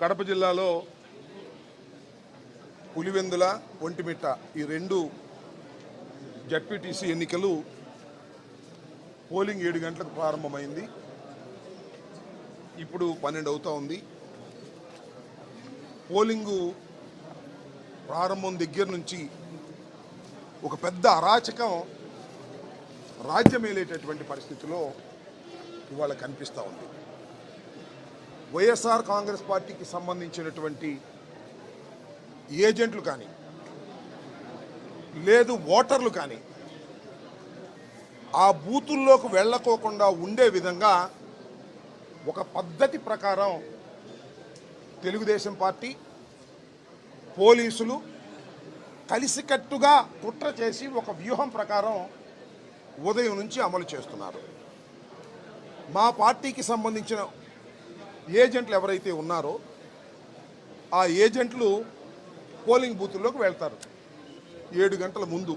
కడప జిల్లాలో పులివెందుల ఒంటిమిట్ట ఈ రెండు జడ్పీటీసీ ఎన్నికలు పోలింగ్ 7 గంటలకు ప్రారంభమైంది. ఇప్పుడు 12 అవుతా ఉంది. పోలింగు ప్రారంభం దగ్గర నుంచి ఒక పెద్ద అరాచకం రాజ్యమేలేటటువంటి పరిస్థితిలో ఇవాళ కనిపిస్తూ ఉంది. వైఎస్ఆర్ కాంగ్రెస్ పార్టీకి సంబంధించినటువంటి ఏజెంట్లు కానీ లేదు ఓటర్లు కానీ ఆ బూతుల్లోకి వెళ్ళకోకుండా ఉండే విధంగా ఒక పద్ధతి ప్రకారం తెలుగుదేశం పార్టీ పోలీసులు కలిసికట్టుగా కుట్ర చేసి ఒక వ్యూహం ప్రకారం ఉదయం నుంచి అమలు చేస్తున్నారు. మా పార్టీకి సంబంధించిన ఏజెంట్లు ఎవరైతే ఉన్నారో ఆ ఏజెంట్లు పోలింగ్ బూతుల్లోకి వెళ్తారు 7 గంటల ముందు.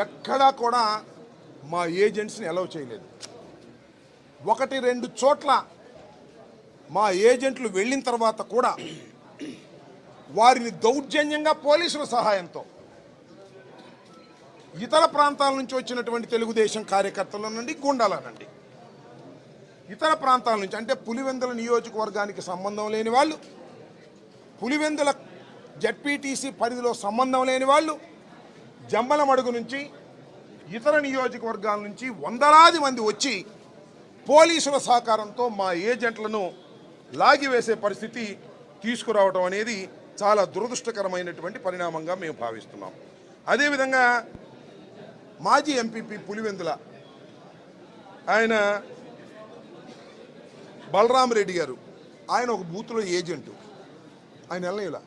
ఎక్కడా కూడా మా ఏజెంట్స్ని అలౌ చేయలేదు. 1-2 చోట్ల మా ఏజెంట్లు వెళ్ళిన తర్వాత కూడా వారిని దౌర్జన్యంగా పోలీసుల సహాయంతో ఇతర ప్రాంతాల నుంచి వచ్చినటువంటి తెలుగుదేశం కార్యకర్తల నుండి గుండాలనండి ఇతర ప్రాంతాల నుంచి అంటే పులివెందుల నియోజకవర్గానికి సంబంధం లేని వాళ్ళు, పులివెందుల జడ్పీటీసీ పరిధిలో సంబంధం లేని వాళ్ళు, జమ్మలమడుగు నుంచి ఇతర నియోజకవర్గాల నుంచి వందలాది మంది వచ్చి పోలీసుల సహకారంతో మా ఏజెంట్లను లాగివేసే పరిస్థితి తీసుకురావడం అనేది చాలా దురదృష్టకరమైనటువంటి పరిణామంగా మేము భావిస్తున్నాం. అదేవిధంగా మాజీ ఎంపీపీ పులివెందుల ఆయన బలరామరెడ్డి గారు, ఆయన ఒక బూత్లో ఏజెంటు. ఆయన వెళ్ళలా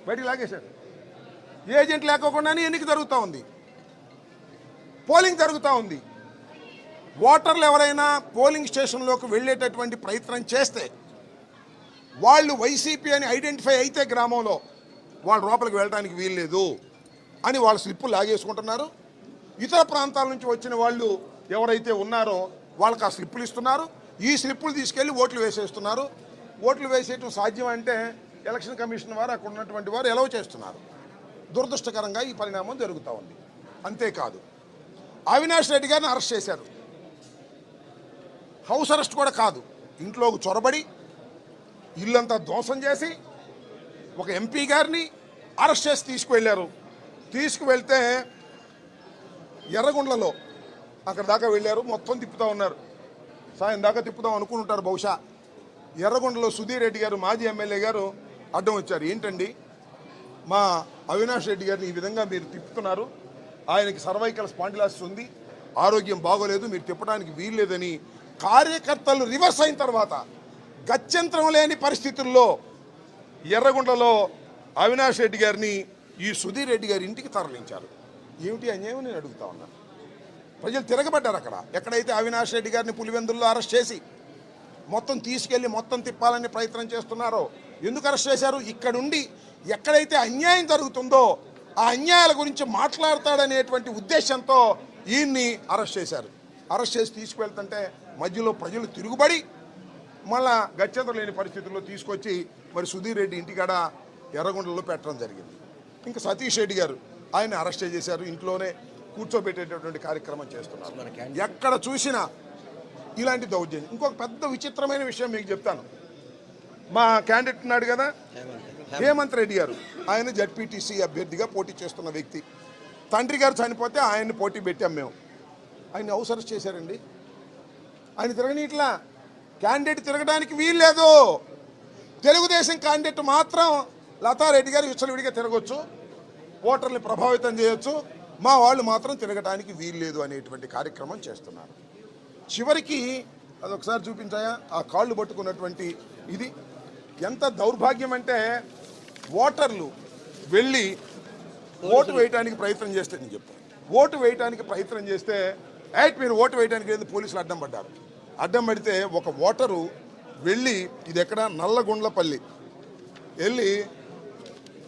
బయటికి లాగేశాడు. ఏజెంట్ లేకోకుండానే ఎన్నిక జరుగుతూ ఉంది, పోలింగ్ జరుగుతూ ఉంది. ఓటర్లు ఎవరైనా పోలింగ్ స్టేషన్లోకి వెళ్ళేటటువంటి ప్రయత్నం చేస్తే వాళ్ళు వైసీపీ అని ఐడెంటిఫై అయితే గ్రామంలో వాళ్ళు లోపలికి వెళ్ళడానికి వీల్లేదు అని వాళ్ళ స్లిప్పులు లాగేసుకుంటున్నారు. ఇతర ప్రాంతాల నుంచి వచ్చిన వాళ్ళు ఎవరైతే ఉన్నారో వాళ్ళకి ఆ స్లిప్పులు ఇస్తున్నారు. ఈ స్లిప్పులు తీసుకెళ్ళి ఓట్లు వేసేస్తున్నారు. ఓట్లు వేసేయటం సాధ్యం అంటే ఎలక్షన్ కమిషన్ వారు అక్కడ ఉన్నటువంటి వారు ఎలవ్ చేస్తున్నారు. దురదృష్టకరంగా ఈ పరిణామం జరుగుతూ ఉంది. అంతేకాదు, అవినాష్ రెడ్డి గారిని అరెస్ట్ చేశారు. హౌస్ అరెస్ట్ కూడా కాదు, ఇంట్లోకి చొరబడి ఇల్లంతా ధ్వంసం చేసి ఒక ఎంపీ గారిని అరెస్ట్ చేసి తీసుకువెళ్ళారు. తీసుకువెళ్తే ఎర్రగుండ్లలో అక్కడ దాకా వెళ్ళారు. మొత్తం తిప్పుతూ ఉన్నారు. సాయం దాకా తిప్పుదాం అనుకుంటారు బహుశా. ఎర్రగొండలో సుధీర్ రెడ్డి గారు మాజీ ఎమ్మెల్యే గారు అడ్డం వచ్చారు. ఏంటండి మా అవినాష్ రెడ్డి గారిని ఈ విధంగా మీరు తిప్పుతున్నారు, ఆయనకి సర్వైకల్ స్పాండిలాసిస్ ఉంది, ఆరోగ్యం బాగోలేదు, మీరు తిప్పడానికి వీల్లేదని కార్యకర్తలు రివర్స్ అయిన తర్వాత గత్యంతరం లేని పరిస్థితుల్లో ఎర్రగొండలో అవినాష్ రెడ్డి గారిని ఈ సుధీర్ రెడ్డి గారి ఇంటికి తరలించారు. ఏమిటి అన్యాయం నేను అడుగుతా ఉన్నాను. ప్రజలు తిరగబడ్డారు. అక్కడ ఎక్కడైతే అవినాష్ రెడ్డి గారిని పులివెందుల్లో అరెస్ట్ చేసి మొత్తం తీసుకెళ్లి మొత్తం తిప్పాలని ప్రయత్నం చేస్తున్నారో ఎందుకు అరెస్ట్ చేశారు? ఇక్కడుండి ఎక్కడైతే అన్యాయం జరుగుతుందో ఆ అన్యాయాల గురించి మాట్లాడతాడనేటువంటి ఉద్దేశంతో ఈయన్ని అరెస్ట్ చేశారు. అరెస్ట్ చేసి తీసుకువెళ్తుంటే మధ్యలో ప్రజలు తిరుగుబడి మళ్ళా గత్యంతరం లేని పరిస్థితుల్లో తీసుకొచ్చి మరి సుధీర్ రెడ్డి ఇంటికాడ ఎర్రగొండలో పెట్టడం జరిగింది. ఇంకా సతీష్ రెడ్డి గారు ఆయన అరెస్ట్ చేశారు. ఇంట్లోనే కూర్చోబెట్టేటటువంటి కార్యక్రమం చేస్తున్నారు. ఎక్కడ చూసినా ఇలాంటి దౌర్జన్యం. ఇంకొక పెద్ద విచిత్రమైన విషయం మీకు చెప్తాను. మా క్యాండిడేట్ ఉన్నాడు కదా హేమంత్ రెడ్డి గారు, ఆయన జడ్పీటీసీ అభ్యర్థిగా పోటీ చేస్తున్న వ్యక్తి. తండ్రి గారు చనిపోతే ఆయన్ని పోటీ పెట్టాం మేము. ఆయన హౌస్ అరెస్ట్ చేశారండి. ఆయన తిరగనీట్లా, క్యాండిడేట్ తిరగడానికి వీల్లేదు. తెలుగుదేశం క్యాండిడేట్ మాత్రం లతారెడ్డి గారు విచ్చలవిడిగా తిరగొచ్చు, ఓటర్ని ప్రభావితం చేయొచ్చు, మా వాళ్ళు మాత్రం తిరగటానికి వీల్లేదు అనేటువంటి కార్యక్రమం చేస్తున్నారు. చివరికి అదొకసారి చూపించాయా ఆ కాళ్ళు పట్టుకున్నటువంటి ఇది ఎంత దౌర్భాగ్యం అంటే ఓటర్లు వెళ్ళి ఓటు వేయడానికి ప్రయత్నం చేస్తే, నేను చెప్తాను, ఓటు వేయడానికి ప్రయత్నం చేస్తే మీరు ఓటు వేయడానికి లేదు పోలీసులు అడ్డం పడ్డారు. అడ్డం పడితే ఒక ఓటరు వెళ్ళి ఇది ఎక్కడ నల్లగొండ్లపల్లి వెళ్ళి